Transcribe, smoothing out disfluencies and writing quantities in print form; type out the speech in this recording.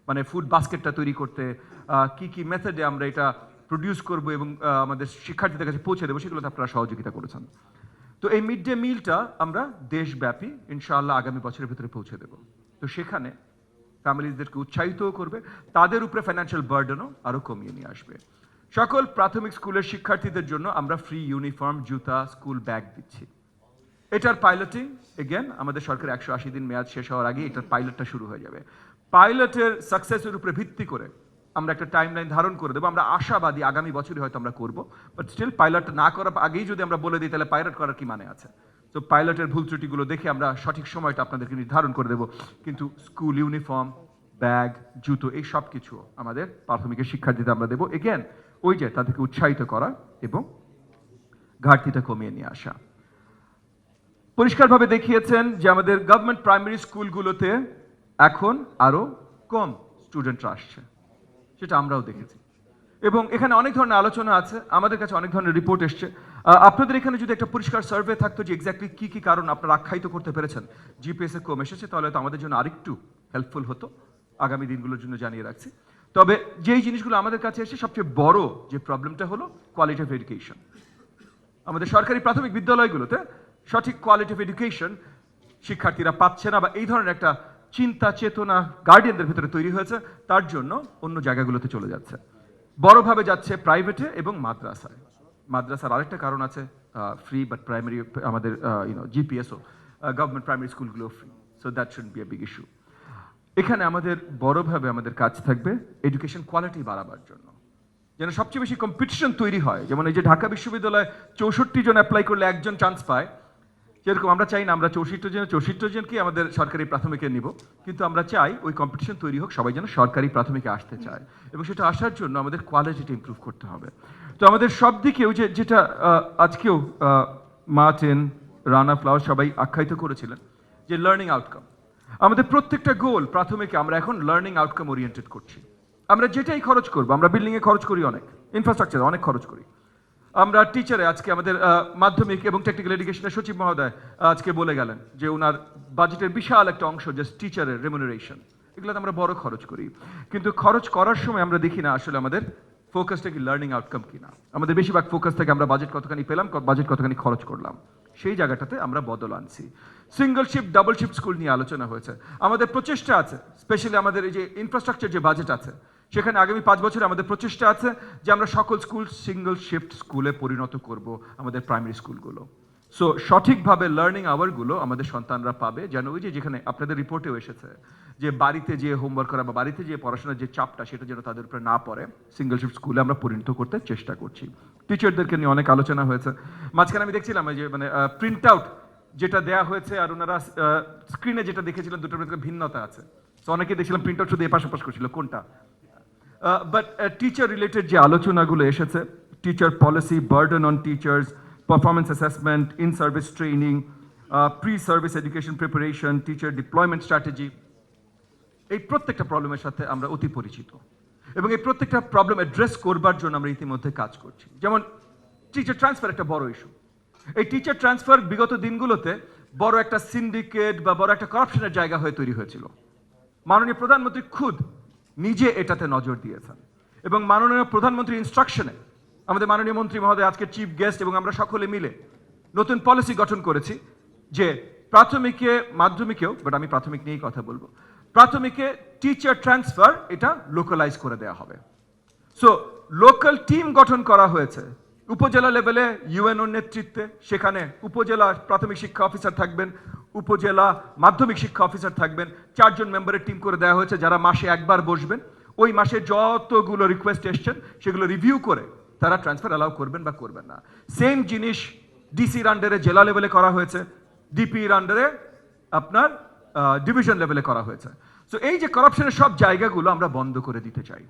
মানে ফুড বাস্কেটটা তৈরি করতে কি মেথডে আমরা এটা প্রডিউস করব এবং আমাদের শিক্ষার্থীদের কাছে পৌঁছে দেবো, সেগুলোতে আপনারা সহযোগিতা করেছেন। তো এই মিড ডে মিলটা আমরা দেশব্যাপী ইনশাআল্লাহ আগামী বছরের ভিতরে পৌঁছে দেব। তো সেখানে ফ্যামিলিজদেরকে উৎসাহিতও করবে, তাদের উপরে ফাইন্যান্সিয়াল বার্ডেনও আরও কমিয়ে নিয়ে আসবে। সকল প্রাথমিক স্কুলের শিক্ষার্থীদের জন্য আমরা ফ্রি ইউনিফর্ম, জুতা, স্কুল ব্যাগ দিচ্ছি। এটার পাইলটিং এগেন আমাদের সরকার 180 দিন মেয়াদ শেষ হওয়ার আগে এটার পাইলটটা শুরু হয়ে যাবে। পাইলটের সাকসেসের উপরে ভিত্তি করে আমরা একটা টাইমলাইন ধারণ করে দেবো। আমরা আশাবাদী আগামী বছরই হয়তো আমরা করব, বাট স্টিল পাইলট না করার আগেই যদি আমরা বলে দিই তাহলে পাইলট করার কি মানে আছে? তো পাইলটের ভুল ত্রুটিগুলো দেখে আমরা সঠিক সময়টা আপনাদেরকে নির্ধারণ করে দেবো। কিন্তু স্কুল ইউনিফর্ম, ব্যাগ, জুতো এই সব কিছু আমাদের প্রাথমিকের শিক্ষার্থীদের আমরা দেবো। এগেন ওই যে তাদেরকে উৎসাহিত করা এবং ঘাটতিটা কমিয়ে নিয়ে আসা। পরিষ্কারভাবে দেখিয়েছেন যে আমাদের গভর্নমেন্ট প্রাইমারি স্কুলগুলোতে এখন আরো কম স্টুডেন্টরা আসছে, সেটা আমরাও দেখেছি। এবং এখানে অনেক ধরনের আলোচনা আছে, আমাদের কাছে অনেক ধরনের রিপোর্ট এসছে। আপনাদের এখানে যদি একটা পরিষ্কার সার্ভে থাকতো যে এক্স্যাক্টলি কি কারণ আপনারা আখ্যায়িত করতে পেরেছেন জিপিএসে কম এসেছে, তাহলে তো আমাদের জন্য আরেকটু হেল্পফুল হতো। আগামী দিনগুলোর জন্য জানিয়ে রাখছি। তবে যেই জিনিসগুলো আমাদের কাছে এসে সবচেয়ে বড় যে প্রবলেমটা হলো কোয়ালিটি অফ এডুকেশন। আমাদের সরকারি প্রাথমিক বিদ্যালয়গুলোতে সঠিক কোয়ালিটি অফ এডুকেশন শিক্ষার্থীরা পাচ্ছে না, বা এই ধরনের একটা চিন্তা চেতনা গার্ডিয়ানদের ভিতরে তৈরি হয়েছে, তার জন্য অন্য জায়গাগুলোতে চলে যাচ্ছে, বড়ভাবে যাচ্ছে প্রাইভেটে এবং মাদ্রাসায়। মাদ্রাসার আরেকটা কারণ আছে, ফ্রি বাট প্রাইমারি আমাদের জিপিএসও গভর্নমেন্ট প্রাইমারি স্কুলগুলো free, so that should B a big issue. এখানে আমাদের বড়ভাবে আমাদের কাজ থাকবে এডুকেশন কোয়ালিটি বাড়াবার জন্য, যেন সবচেয়ে বেশি কম্পিটিশন তৈরি হয়। যেমন এই যে ঢাকা বিশ্ববিদ্যালয়ে 64 জন অ্যাপ্লাই করলে একজন চান্স পায়, যেরকম আমরা চাই না আমরা 64 জনকে আমাদের সরকারি প্রাথমিকে নিব, কিন্তু আমরা চাই ওই কম্পিটিশন তৈরি হোক, সবাই যেন সরকারি প্রাথমিকে আসতে চায়, এবং সেটা আসার জন্য আমাদের কোয়ালিটিটা ইমপ্রুভ করতে হবে। তো আমাদের সব দিকেও যেটা আজকেও মার্টিন, রানা, ফ্লাওয়ার সবাই আখ্যায়িত করেছিলেন যে লার্নিং আউটকাম, আমাদের প্রত্যেকটা গোল প্রাথমিকে আমরা এখন লার্নিং আউটকাম ওরিয়েন্টেড করছি। আমরা যেটাই খরচ করবো, আমরা বিল্ডিংয়ে খরচ করি, অনেক ইনফ্রাস্ট্রাকচারে অনেক খরচ করি, আমরা টিচারে আজকে আমাদের মাধ্যমিক এবং টেকনিক্যাল এডুকেশনের সচিব মহোদয় আজকে বলে গেলেন যে ওনার বাজেটের বিশাল একটা অংশ জাস্ট টিচারের রেমুনারেশন, এগুলোতে আমরা বড় খরচ করি। কিন্তু খরচ করার সময় আমরা দেখি না আসলে আমাদের ফোকাসটা কি লার্নিং আউটকাম কিনা। আমাদের বেশিরভাগ ফোকাস থেকে আমরা বাজেট কতখানি পেলাম, বাজেট কতখানি খরচ করলাম, সেই জায়গাটাতে আমরা বদল আনছি। Single shift, double shift school নিয়ে আলোচনা হয়েছে। আমাদের প্রচেষ্টা আছে, স্পেশালি আমাদের এই যে ইনফ্রাস্ট্রাকচার যে বাজেট আছে, সেখানে আগামী 5 বছরে আমাদের প্রচেষ্টা আছে যে আমরা সকল স্কুল সিঙ্গল শিফট স্কুলে পরিণত করব আমাদের প্রাইমারি স্কুলগুলো। সো সঠিকভাবে লার্নিং আওয়ারগুলো আমাদের সন্তানরা পাবে, যেন ওই যে যেখানে আপনাদের রিপোর্টেও এসেছে যে বাড়িতে যে হোমওয়ার্ক করা বা বাড়িতে যে পড়াশোনার যে চাপটা সেটা যেন তাদের উপরে না পড়ে, সিঙ্গল শিফট স্কুলে আমরা পরিণত করতে চেষ্টা করছি। টিচারদেরকে নিয়ে অনেক আলোচনা হয়েছে। মাঝখানে আমি দেখছিলাম যে মানে প্রিন্ট আউট যেটা দেয়া হয়েছে আর ওনারা স্ক্রিনে যেটা দেখেছিলেন দুটোর মধ্যে ভিন্নতা আছে। তো অনেকে দেখছিলাম প্রিন্ট আউট শুধু এপাশ ওপাশ করছিল, কোনটা? বাট টিচার রিলেটেড যে আলোচনাগুলো এসেছে, teacher policy, burden on teachers, performance assessment, in service training, pre service education preparation, teacher deployment strategy, এই প্রত্যেকটা প্রবলেমের সাথে আমরা অতি পরিচিত, এবং এই প্রত্যেকটা প্রবলেম অ্যাড্রেস করবার জন্য আমরা ইতিমধ্যে কাজ করছি। যেমন টিচার ট্রান্সফার একটা বড় ইস্যু। এই টিচার ট্রান্সফার বিগত দিনগুলোতে বড় একটা সিন্ডিকেট বা বড় একটা করাপশনের জায়গা হয়ে তৈরি হয়েছিল। মাননীয় প্রধানমন্ত্রী খুদ নিজে এটাতে নজর দিয়েছেন, এবং মাননীয় প্রধানমন্ত্রী ইনস্ট্রাকশনে আমাদের মাননীয় মন্ত্রী মহোদয় আজকে চিফ গেস্ট এবং আমরা সকলে মিলে নতুন পলিসি গঠন করেছি যে প্রাথমিকে, মাধ্যমিকেও, বাট আমি প্রাথমিক নিয়েই কথা বলবো, প্রাথমিকে টিচার ট্রান্সফার এটা লোকালাইজ করে দেওয়া হবে। সো লোকাল টিম গঠন করা হয়েছে উপজেলা লেভেলে ইউএনওর নেতৃত্বে, সেখানে উপজেলা প্রাথমিক শিক্ষা অফিসার থাকবেন, উপজেলা মাধ্যমিক শিক্ষা অফিসার থাকবেন, 4 জন মেম্বারের টিম করে দেওয়া হয়েছে যারা মাসে একবার বসবেন, ওই মাসে যতগুলো রিকোয়েস্ট এসছেন সেগুলো রিভিউ করে তারা ট্রান্সফার অ্যালাউ করবেন বা করবেন না। সেম জিনিস ডিসির আন্ডারে জেলা লেভেলে করা হয়েছে, ডিপির আন্ডারে আপনার ডিভিশন লেভেলে করা হয়েছে। সো এই যে করাপশনের সব জায়গাগুলো আমরা বন্ধ করে দিতে চাই।